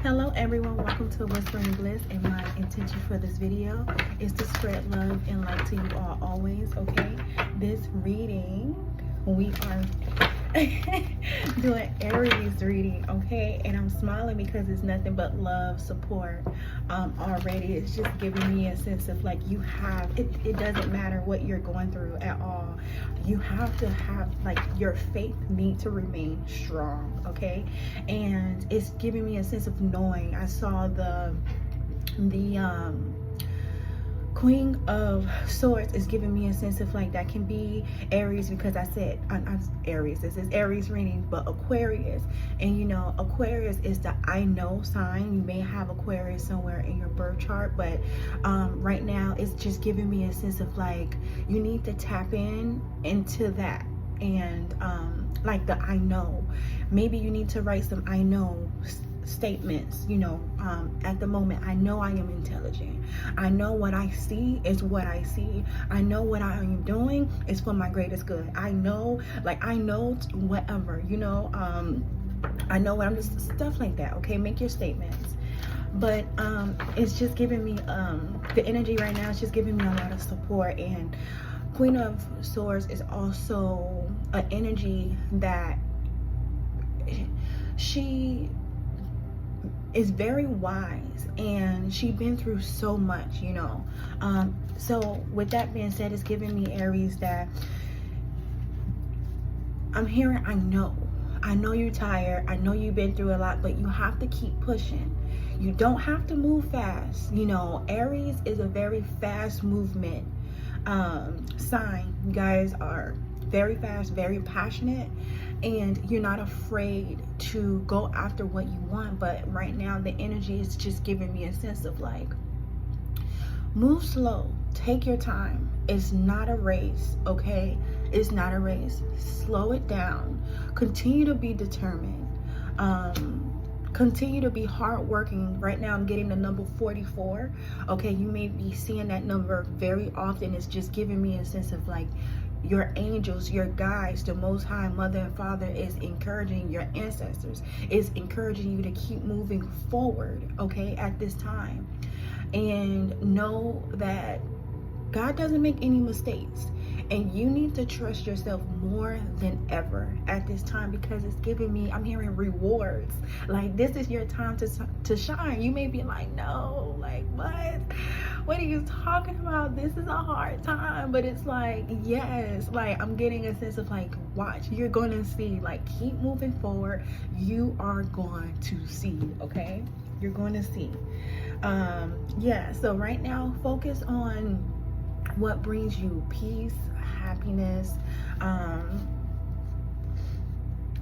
Hello everyone, welcome to Whispering Bliss, and my intention for this video is to spread love and light to you all always, okay? This reading, we are doing Aries reading, okay? And I'm smiling because it's nothing but love, support already. It's just giving me a sense of like you have, it doesn't matter what you're going through at all. You have to have, like, your faith need to remain strong, okay? And it's giving me a sense of knowing. I saw the Queen of Swords is giving me a sense of like that can be Aries, because I said Aries, this is Aries reading, but Aquarius. And you know, Aquarius is the I know sign. You may have Aquarius somewhere in your birth chart, but right now it's just giving me a sense of like you need to tap into that. And like the I know, maybe you need to write some I know statements. You know, at the moment, I know I am intelligent. I know what I see is what I see. I know what I am doing is for my greatest good. I know, like, I know whatever, you know, I know what I'm just, stuff like that. Okay, make your statements. But it's just giving me the energy right now is just giving me a lot of support. And Queen of Swords is also an energy that she is very wise, and she's been through so much, you know. So with that being said, it's giving me Aries that I'm hearing, I know you're tired, I know you've been through a lot, but you have to keep pushing. You don't have to move fast. You know, Aries is a very fast movement sign. You guys are very fast, very passionate, and you're not afraid to go after what you want. But right now the energy is just giving me a sense of like, move slow, take your time. It's not a race, okay? It's not a race. Slow it down. Continue to be determined. Continue to be hardworking. Right now I'm getting the number 44. Okay, you may be seeing that number very often. It's just giving me a sense of like your angels, your guides, the Most High, Mother and Father is encouraging, your ancestors is encouraging you to keep moving forward, okay, at this time. And know that God doesn't make any mistakes, and you need to trust yourself more than ever at this time, because it's giving me, I'm hearing rewards. Like, this is your time to shine. You may be like, no, like, what are you talking about? This is a hard time. But it's like, yes, like, I'm getting a sense of like, watch, you're going to see, like, keep moving forward. You are going to see, okay? You're going to see. Yeah, so right now, focus on what brings you peace, happiness.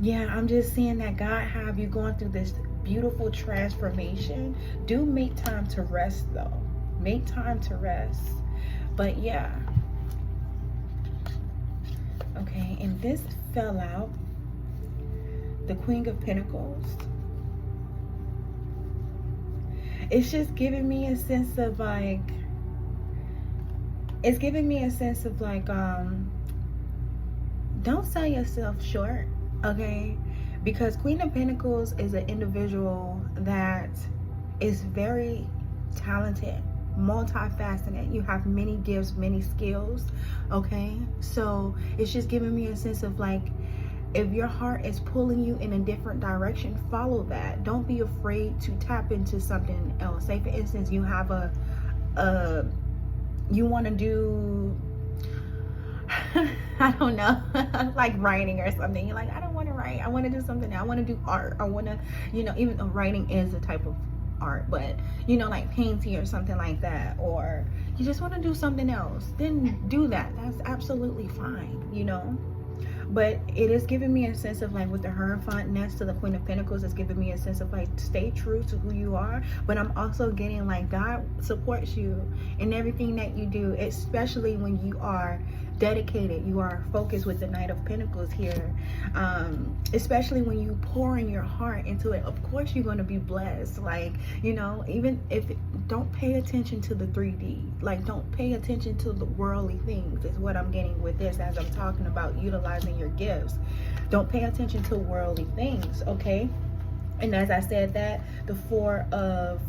Yeah, I'm just seeing that God have you going through this beautiful transformation. Do make time to rest though. Make time to rest. But yeah. Okay, and this fell out. The Queen of Pentacles. It's just giving me a sense of like, it's giving me a sense of like, don't sell yourself short, okay? Because Queen of Pentacles is an individual that is very talented, multifaceted. You have many gifts, many skills, okay? So it's just giving me a sense of like, if your heart is pulling you in a different direction, follow that. Don't be afraid to tap into something else. Say for instance, you have you want to do I don't know, like writing or something. You're like, I don't want to write, I want to do something else. I want to do art. I want to, you know, even though writing is a type of art, but you know, like painting or something like that, or you just want to do something else, then do that. That's absolutely fine, you know. But it is giving me a sense of like, with the Hierophant next to the Queen of Pentacles, it's giving me a sense of like, stay true to who you are. But I'm also getting like, God supports you in everything that you do, especially when you are dedicated, you are focused with the Knight of Pentacles here. Especially when you pour in your heart into it, of course you're going to be blessed. Like, you know, even if, don't pay attention to the 3D, like don't pay attention to the worldly things is what I'm getting with this as I'm talking about utilizing your gifts. Don't pay attention to worldly things, okay? And as I said that, the four of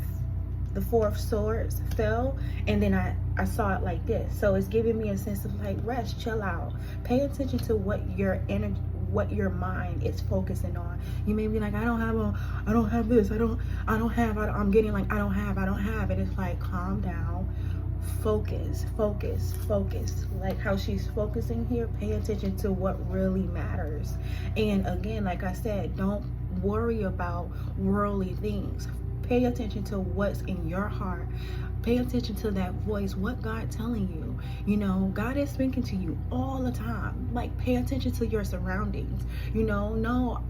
swords fell, and then I saw it like this. So it's giving me a sense of like, rest, chill out, pay attention to what your energy, what your mind is focusing on. You may be like, I don't have this, I'm getting like, I don't have, and it's like, calm down, focus. Like how she's focusing here, pay attention to what really matters. And again, like I said, don't worry about worldly things. Pay attention to what's in your heart. Pay attention to that voice, what God telling you. You know, God is speaking to you all the time. Like, pay attention to your surroundings. You know, no,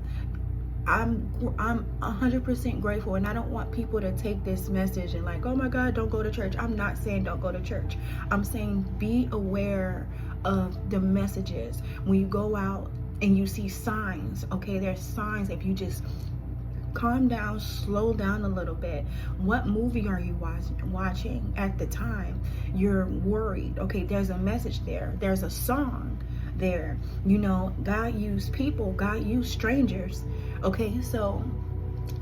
I'm 100% grateful, and I don't want people to take this message and like, oh my God, don't go to church. I'm not saying don't go to church. I'm saying be aware of the messages. When you go out and you see signs, okay, there's signs. If you just calm down, slow down a little bit. What movie are you watching at the time? You're worried. Okay, there's a message there. There's a song there. You know, God used people. God used strangers. Okay, so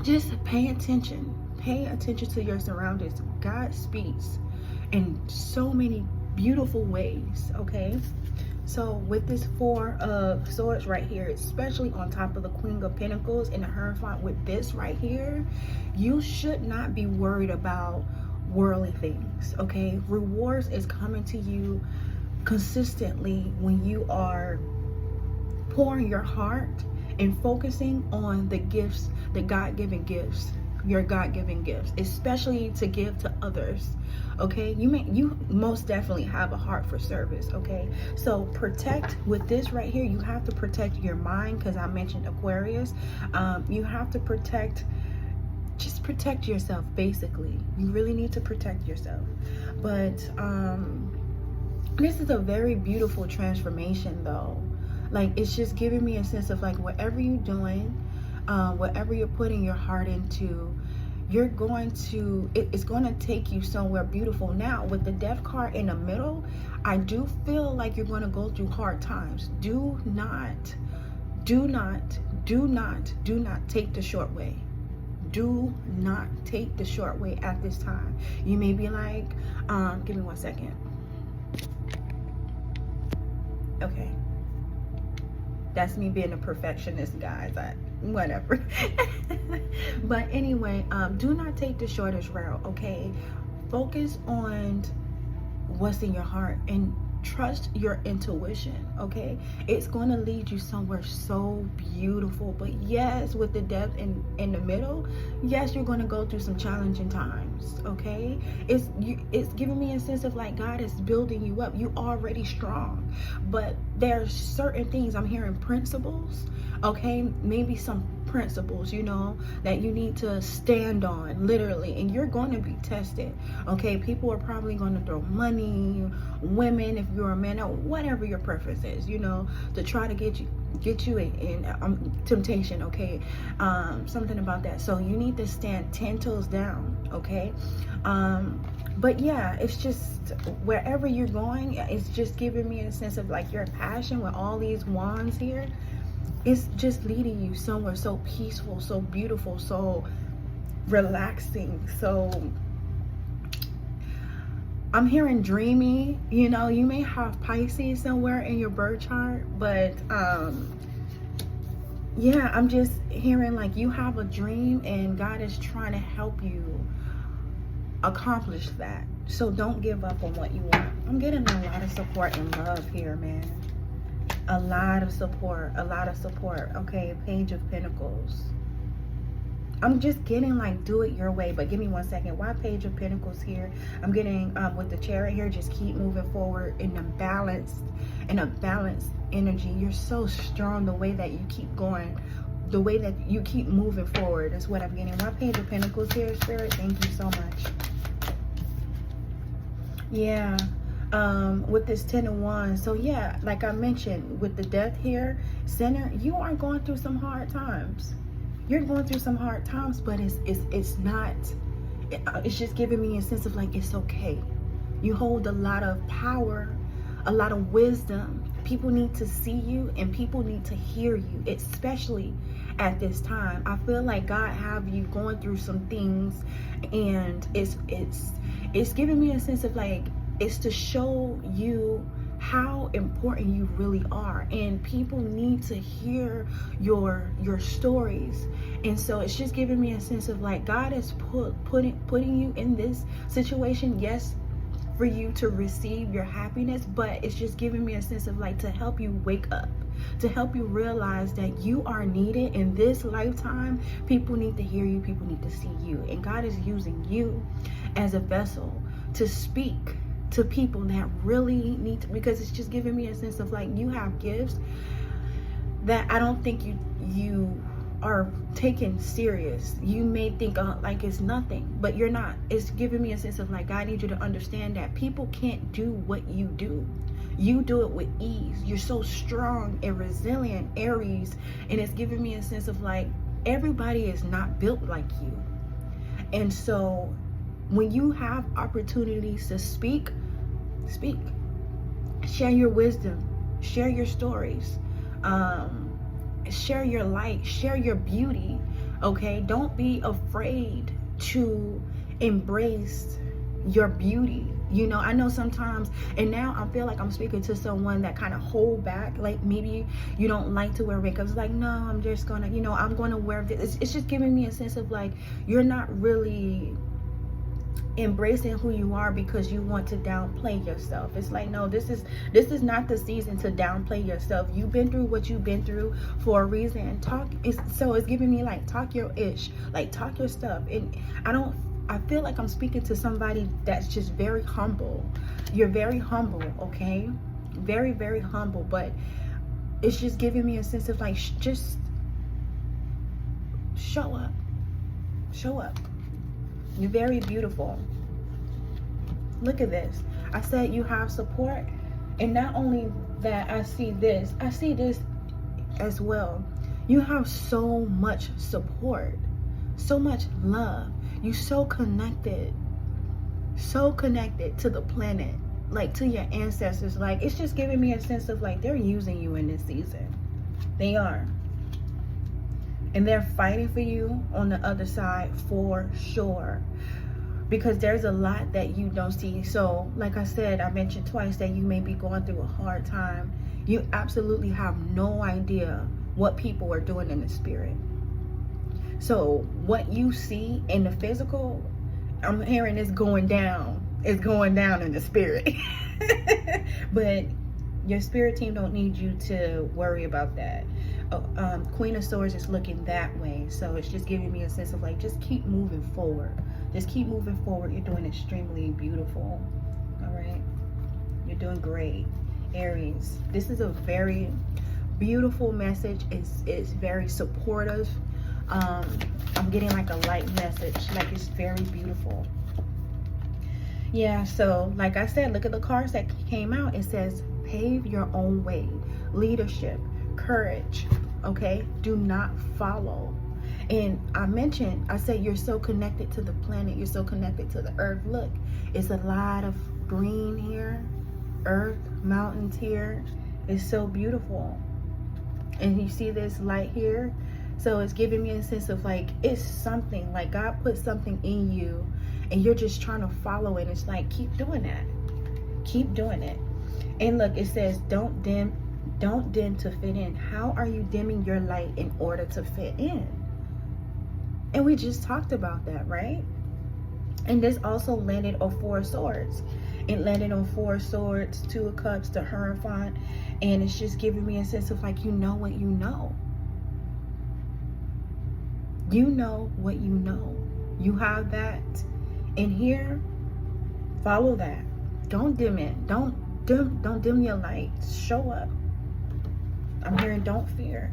just pay attention. Pay attention to your surroundings. God speaks in so many beautiful ways. Okay, so with this four of swords right here, especially on top of the Queen of Pentacles and the Hierophant with this right here, you should not be worried about worldly things. Okay, rewards is coming to you consistently when you are pouring your heart and focusing on the gifts, the God-given gifts, your God-given gifts, especially to give to others. Okay, you most definitely have a heart for service. Okay, so protect with this right here. You have to protect your mind, because I mentioned Aquarius. You have to just protect yourself. Basically, you really need to protect yourself. But this is a very beautiful transformation, though. Like, it's just giving me a sense of like, whatever you're doing, whatever you're putting your heart into, you're going to, it's going to take you somewhere beautiful. Now, with the Death card in the middle, I do feel like you're going to go through hard times. Do not take the short way. Do not take the short way at this time. You may be like, give me 1 second. Okay. That's me being a perfectionist, guys. Whatever. But anyway, do not take the shortest route. Okay, focus on what's in your heart and trust your intuition. Okay, it's going to lead you somewhere so beautiful. But yes, with the Death in the middle, yes, you're going to go through some challenging times. Okay, it's giving me a sense of like, God is building you up. You already strong, but there's certain things I'm hearing, principles. Okay, maybe some principles, you know, that you need to stand on, literally, and you're going to be tested. Okay, people are probably going to throw money, women, if you're a man, or whatever your preference is, you know, to try to get you in temptation. Okay, something about that. So you need to stand 10 toes down. Okay, but yeah, it's just wherever you're going, it's just giving me a sense of like your passion with all these wands here. It's just leading you somewhere so peaceful, so beautiful, so relaxing. So I'm hearing dreamy. You know, you may have Pisces somewhere in your birth chart, but yeah, I'm just hearing like you have a dream and God is trying to help you accomplish that. So don't give up on what you want. I'm getting a lot of support and love here, man. A lot of support. Okay, Page of Pentacles. I'm just getting like, do it your way. But give me 1 second. Why Page of Pentacles here? I'm getting with the Chariot here, just keep moving forward in a balanced energy. You're so strong, the way that you keep going, the way that you keep moving forward is what I'm getting. Why Page of Pentacles here, Spirit? Thank you so much. Yeah. With this 10 of Wands. So yeah, like I mentioned, with the Death here, center, you are going through some hard times. You're going through some hard times, but it's not, it's just giving me a sense of like, it's okay. You hold a lot of power, a lot of wisdom. People need to see you and people need to hear you, especially at this time. I feel like God have you going through some things, and it's giving me a sense of like, it's to show you how important you really are, and people need to hear your stories. And so it's just giving me a sense of like, God is putting you in this situation, yes, for you to receive your happiness, but it's just giving me a sense of like, to help you wake up, to help you realize that you are needed in this lifetime. People need to hear you, people need to see you, and God is using you as a vessel to speak to people that really need to, because it's just giving me a sense of like, you have gifts that I don't think you are taken serious. You may think like it's nothing, but you're not. It's giving me a sense of like, I need you to understand that people can't do what you do. You do it with ease. You're so strong and resilient, Aries, and it's giving me a sense of like, everybody is not built like you. And so when you have opportunities to speak, share your wisdom, share your stories, share your light, share your beauty. Okay, don't be afraid to embrace your beauty. You know, I know sometimes, and now I feel like I'm speaking to someone that kind of hold back, like maybe you don't like to wear makeup. It's like, no, I'm just gonna, you know, I'm gonna wear this. It's just giving me a sense of like, you're not really embracing who you are because you want to downplay yourself. It's like, no, this is not the season to downplay yourself. You've been through what you've been through for a reason. So it's giving me like, talk your ish, like talk your stuff. And I feel like I'm speaking to somebody that's just very humble. You're very humble, okay? Very, very humble, but it's just giving me a sense of like, just show up. Show up. You're very beautiful. Look at this. I said you have support. And not only that, I see this as well. You have so much support, so much love. You're so connected to the planet, like to your ancestors. Like, it's just giving me a sense of like, they're using you in this season. They are. And they're fighting for you on the other side for sure, because there's a lot that you don't see. So like I said, I mentioned twice that you may be going through a hard time. You absolutely have no idea what people are doing in the spirit. So what you see in the physical, I'm hearing it's going down. It's going down in the spirit. But your spirit team don't need you to worry about that. Queen of Swords is looking that way. So it's just giving me a sense of like, just keep moving forward. Just keep moving forward. You're doing extremely beautiful. All right. You're doing great. Aries, this is a very beautiful message. It's very supportive. I'm getting like a light message. Like, it's very beautiful. Yeah, so like I said, look at the cards that came out. It says, pave your own way. Leadership, courage, okay? Do not follow. And I said you're so connected to the planet. You're so connected to the earth. Look, it's a lot of green here, earth, mountains here. It's so beautiful. And you see this light here? So it's giving me a sense of like, it's something, like God put something in you and you're just trying to follow it. It's like, keep doing that. Keep doing it. And look, it says, don't dim to fit in. How are you dimming your light in order to fit in? And we just talked about that, right? And this also landed on 4 swords. It landed on 4 swords, 2 of cups, the Hierophant. And it's just giving me a sense of like, you know what you know. You know what you know. You have that in here. Follow that. Don't dim it. Don't dim your light. Show up. I'm hearing don't fear.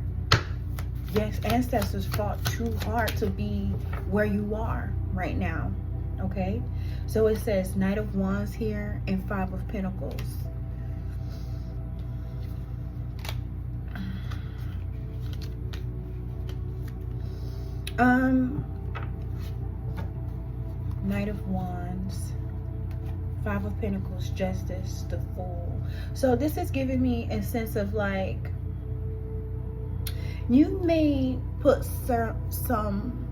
Yes, ancestors fought too hard to be where you are right now. Okay? So it says Knight of Wands here and 5 of Pentacles. Knight of Wands, 5 of Pentacles, Justice, the Fool. So this is giving me a sense of like, you may put some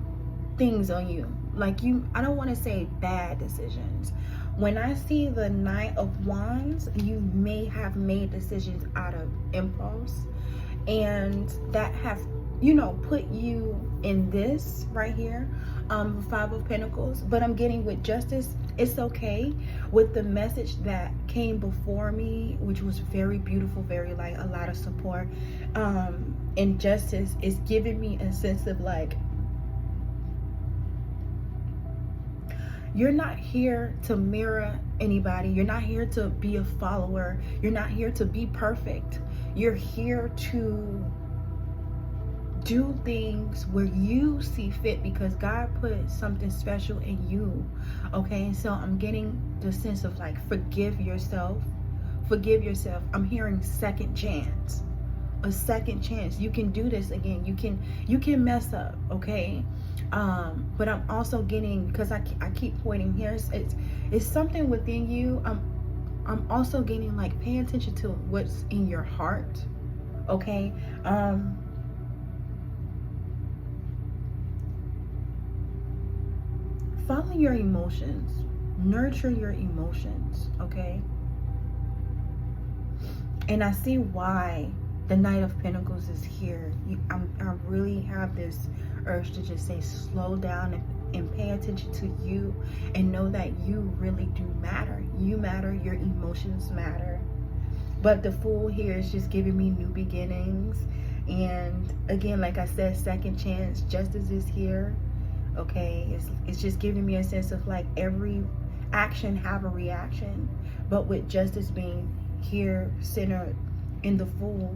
things on you. Like I don't want to say bad decisions. When I see the Knight of Wands, you may have made decisions out of impulse, and that have, put you in this right here, Five of Pentacles. But I'm getting with Justice, it's okay with the message that came before me, which was very beautiful, very like a lot of support. And Justice is giving me a sense of like, you're not here to mirror anybody. You're not here to be a follower. You're not here to be perfect. You're here to do things where you see fit, because God put something special in you. Okay, so I'm getting the sense of like, forgive yourself. Forgive yourself. I'm hearing second chance. A second chance. You can do this again. You can mess up, okay? But I'm also getting, because I keep pointing here, it's something within you. I'm also getting like, pay attention to what's in your heart, okay? Follow your emotions, nurture your emotions, okay? And I see why the Knight of Pentacles is here. I really have this urge to just say, slow down and pay attention to you, and know that you really do matter. You matter, your emotions matter. But the Fool here is just giving me new beginnings. And again, like I said, second chance. Justice is here, okay? It's just giving me a sense of like, every action have a reaction. But with Justice being here centered in the Fool,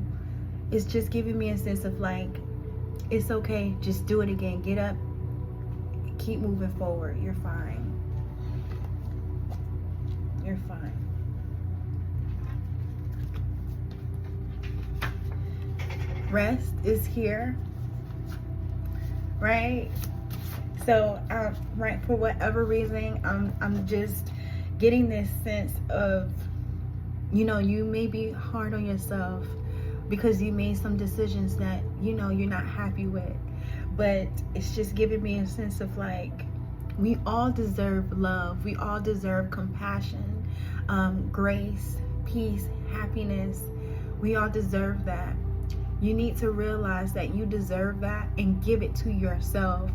it's just giving me a sense of like, it's okay, just do it again, get up, keep moving forward, you're fine. You're fine. Rest is here, right? So right, for whatever reason, I'm just getting this sense of, you may be hard on yourself because you made some decisions that you're not happy with. But it's just giving me a sense of like, we all deserve love. We all deserve compassion, grace, peace, happiness. We all deserve that. You need to realize that you deserve that and give it to yourself.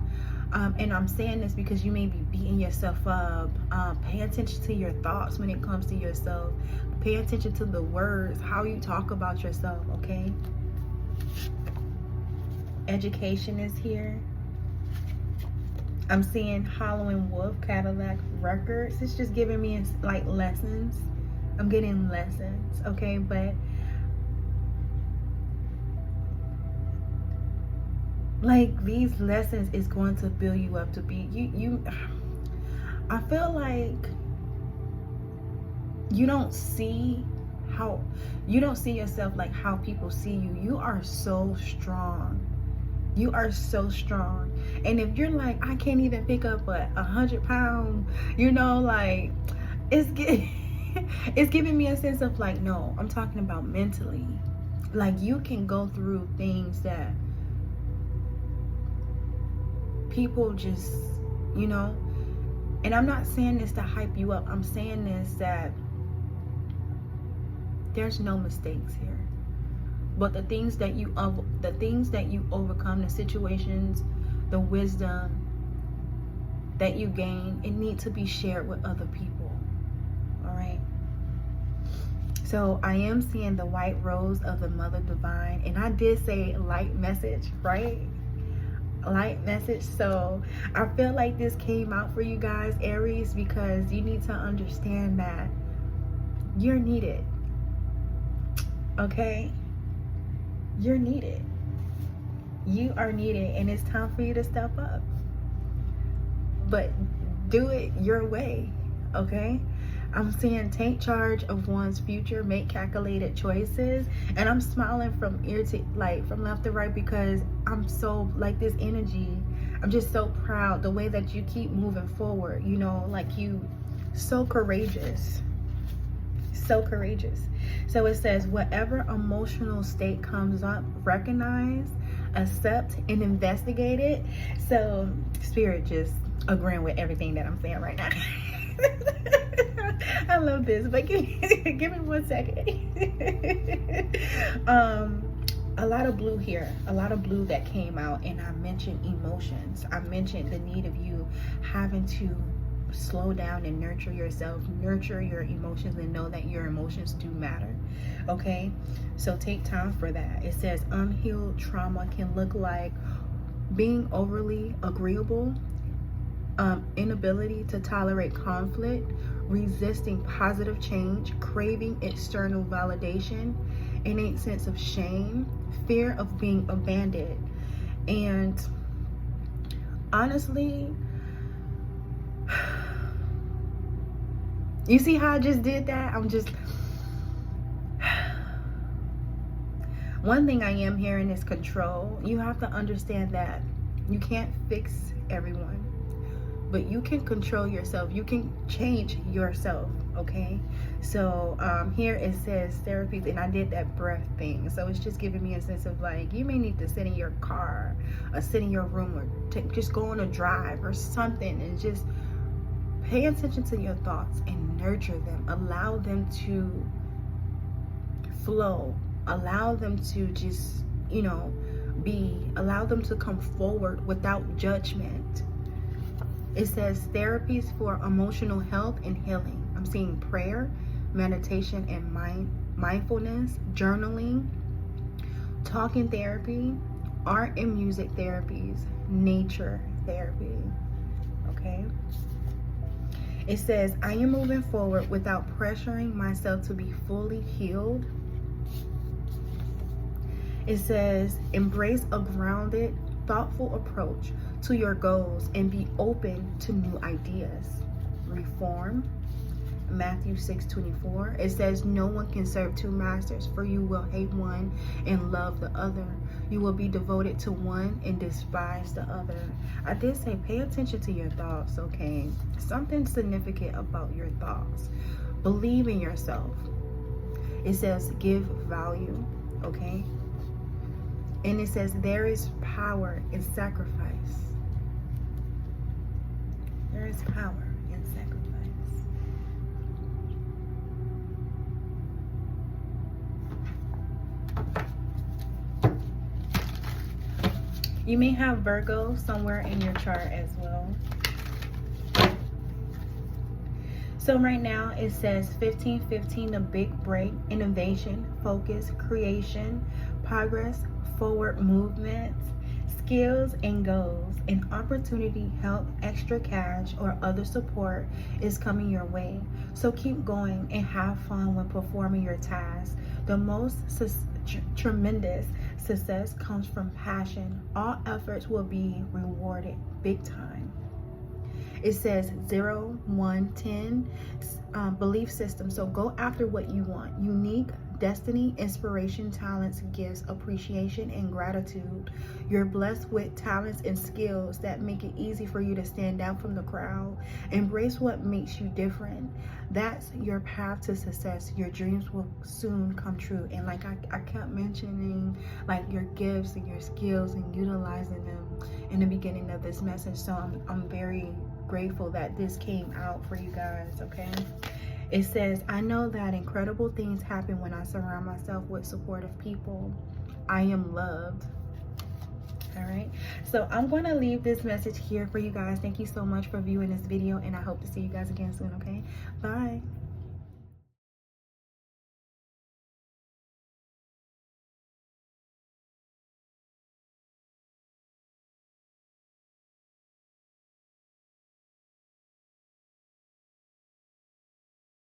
And I'm saying this because you may be beating yourself up. Pay attention to your thoughts when it comes to yourself. Pay attention to the words, how you talk about yourself, okay? Education is here. I'm seeing Halloween Wolf, Cadillac Records. It's just giving me like lessons. I'm getting lessons, okay? But like, these lessons is going to build you up to be I feel like you don't see yourself like how people see you. You are so strong. You are so strong. And if you're like, I can't even pick up a 100-pound, like, it's giving me a sense of like, no, I'm talking about mentally. Like, you can go through things that people just, and I'm not saying this to hype you up. I'm saying this that there's no mistakes here. But the things that you overcome, the situations, the wisdom that you gain, it needs to be shared with other people. All right. So I am seeing the white rose of the Mother Divine, and I did say light message, right? Light message. So I feel like this came out for you guys, Aries, because you need to understand that you're needed. Okay? You're needed. You are needed, and it's time for you to step up. But do it your way, okay? I'm seeing take charge of one's future, make calculated choices, and I'm smiling from ear to from left to right, because I'm so like this energy. I'm just so proud the way that you keep moving forward. Like, you so courageous. So courageous. So it says, whatever emotional state comes up, recognize accept, and investigate it. So Spirit just agreeing with everything that I'm saying right now. I love this, but give me 1 second. A lot of blue here, a lot of blue that came out, and I mentioned emotions. I mentioned the need of you having to slow down and nurture yourself, nurture your emotions, and know that your emotions do matter. Okay, so take time for that. It says unhealed trauma can look like being overly agreeable, inability to tolerate conflict, resisting positive change, craving external validation, innate sense of shame, fear of being abandoned. And honestly, you see how I just did that? I'm just, one thing I am hearing is control. You have to understand that you can't fix everyone, but you can control yourself. You can change yourself, okay? So here it says therapies, and I did that breath thing. So it's just giving me a sense of like, you may need to sit in your car or sit in your room, or just go on a drive or something, and just pay attention to your thoughts and nurture them. Allow them to flow. Allow them to just, allow them to come forward without judgment. It says therapies for emotional health and healing. I'm seeing prayer, meditation, and mindfulness, journaling, talking therapy, art and music therapies, nature therapy. Okay. It says, I am moving forward without pressuring myself to be fully healed. It says, embrace a grounded, thoughtful approach to your goals and be open to new ideas. Reform. Matthew 6:24. It says, no one can serve two masters, for you will hate one and love the other. You will be devoted to one and despise the other. I did say pay attention to your thoughts, okay? Something significant about your thoughts. Believe in yourself. It says give value, okay? And it says there is power in sacrifice. There is power in sacrifice. You may have Virgo somewhere in your chart as well. So right now it says 1515, the big break, innovation, focus, creation, progress, forward movement, skills and goals, an opportunity, help, extra cash, or other support is coming your way. So keep going and have fun when performing your tasks. The most tremendous success comes from passion. All efforts will be rewarded big time. It says 0, 1, 10 belief system. So go after what you want. Unique, destiny, inspiration, talents, gifts, appreciation, and gratitude. You're blessed with talents and skills that make it easy for you to stand out from the crowd. Embrace what makes you different. That's your path to success. Your dreams will soon come true. And like I kept mentioning, like your gifts and your skills and utilizing them in the beginning of this message. So I'm very grateful that this came out for you guys, okay? It says, I know that incredible things happen when I surround myself with supportive people. I am loved. All right, so I'm going to leave this message here for you guys. Thank you so much for viewing this video, and I hope to see you guys again soon, okay? Bye.